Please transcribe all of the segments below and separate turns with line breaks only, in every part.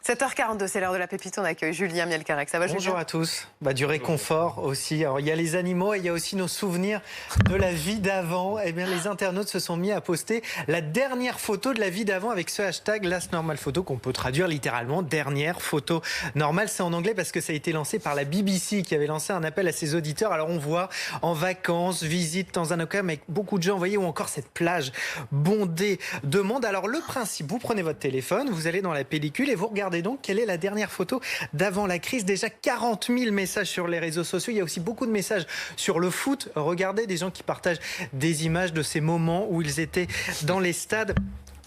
7h42, c'est l'heure de la pépite. On accueille Julien Mielcarrec. Ça va, Julien?
Bonjour à tous. Du réconfort aussi. Alors, il y a les animaux et il y a aussi nos souvenirs de la vie d'avant. Eh bien, les internautes se sont mis à poster la dernière photo de la vie d'avant avec ce hashtag Last Normal Photo qu'on peut traduire littéralement dernière photo normale. C'est en anglais parce que ça a été lancé par la BBC qui avait lancé un appel à ses auditeurs. Alors, on voit en vacances, visite dans un hôtel avec beaucoup de gens, vous voyez, ou encore cette plage bondée de monde. Alors, le principe, vous prenez votre téléphone, vous allez dans la pellicule et vous regardez donc quelle est la dernière photo d'avant la crise. Déjà 40 000 messages sur les réseaux sociaux. Il y a aussi beaucoup de messages sur le foot. Regardez des gens qui partagent des images de ces moments où ils étaient dans les stades.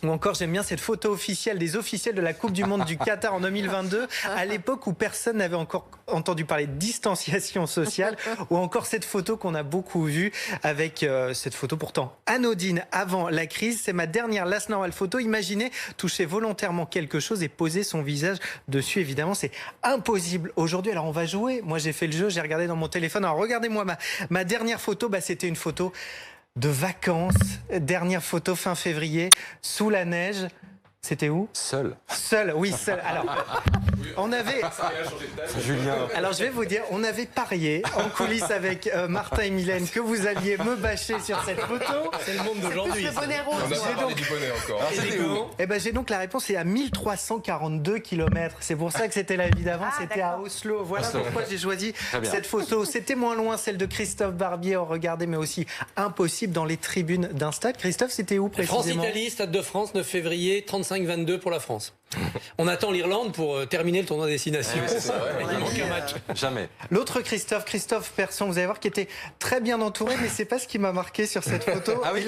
Ou encore, j'aime bien cette photo officielle des officiels de la Coupe du Monde du Qatar en 2022, à l'époque où personne n'avait encore entendu parler de distanciation sociale, ou encore cette photo qu'on a beaucoup vue avec cette photo pourtant anodine avant la crise. C'est ma dernière Last Normal Photo. Imaginez toucher volontairement quelque chose et poser son visage dessus. Évidemment, c'est impossible aujourd'hui. Alors, on va jouer. Moi, j'ai fait le jeu, j'ai regardé dans mon téléphone. Alors, regardez-moi ma dernière photo. C'était une photo de vacances, dernière photo fin février, sous la neige. C'était où?
Seul.
Seul, oui, seul. Alors, on avait...
Julien.
Alors, je vais vous dire, on avait parié en coulisses avec Martin et Mylène que vous alliez me bâcher sur cette photo.
C'est le monde d'aujourd'hui.
On a pas parlé du bonnet encore.
J'ai donc la réponse, c'est à 1342 km. C'est pour ça que c'était la vie d'avant, c'était à Oslo. Voilà pourquoi j'ai choisi cette photo. C'était moins loin, celle de Christophe Barbier, regardez, mais aussi impossible dans les tribunes d'un stade. Christophe, c'était où précisément?
France-Italie, Stade de France, 9 février, 35-22 pour la France. On attend l'Irlande pour terminer le tournoi destination. Il manque un match.
Jamais.
L'autre Christophe Persson, vous allez voir, qui était très bien entouré, mais c'est pas ce qui m'a marqué sur cette photo.
Ah oui.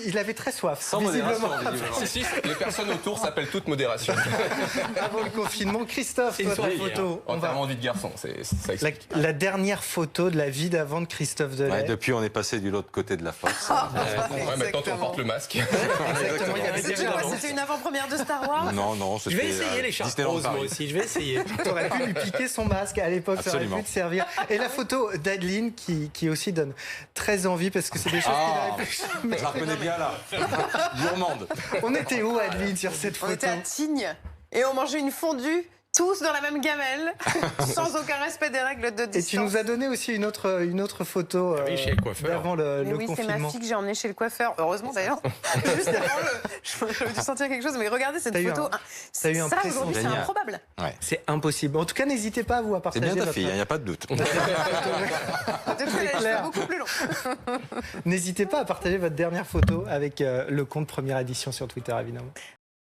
Il avait très soif.
Sans
visiblement.
modération.
Les personnes autour s'appellent toute modération.
Avant le confinement, Christophe,
C'est une
toi, ta
soirée,
photo.
Entièrement vie de garçon. Ça explique.
La dernière photo de la vie d'avant de Christophe Delay.
Ouais, depuis, on est passé de l'autre côté de la force.
Ouais, maintenant on porte le masque.
Exactement, il y avait déjà
C'était une avant-première de Star Wars.
Non,
Je vais essayer les charters roses, moi aussi. Je vais essayer.
T'aurais pu lui piquer son masque à l'époque, ça aurait pu te servir. Et la photo d'Adeline qui aussi donne très envie parce que c'est des choses qu'il a réfléchi.
Je la reconnais bien là. Gourmande.
On était où, Adeline, sur cette
On
photo?
était à Tignes et on mangeait une fondue. Tous dans la même gamelle, sans aucun respect des règles de
Et
distance.
tu nous as donné aussi une autre photo
Oui, chez le coiffeur.
d'avant le
Mais oui, c'est ma
confinement.
fille que j'ai emmenée chez le coiffeur. Heureusement d'ailleurs. Juste avant j'avais dû sentir quelque chose. Mais regardez cette
T'as eu
photo.
t'as eu un
Ça
pressentiment.
aujourd'hui, c'est
Génial.
improbable.
C'est impossible. En tout cas, n'hésitez pas, vous, à
C'est
partager
bien ta
votre...
fille, il n'y a pas de doute.
Depuis, elle a les
clair.
cheveux beaucoup plus longs.
N'hésitez pas à partager votre dernière photo avec le compte Première Édition sur Twitter, évidemment.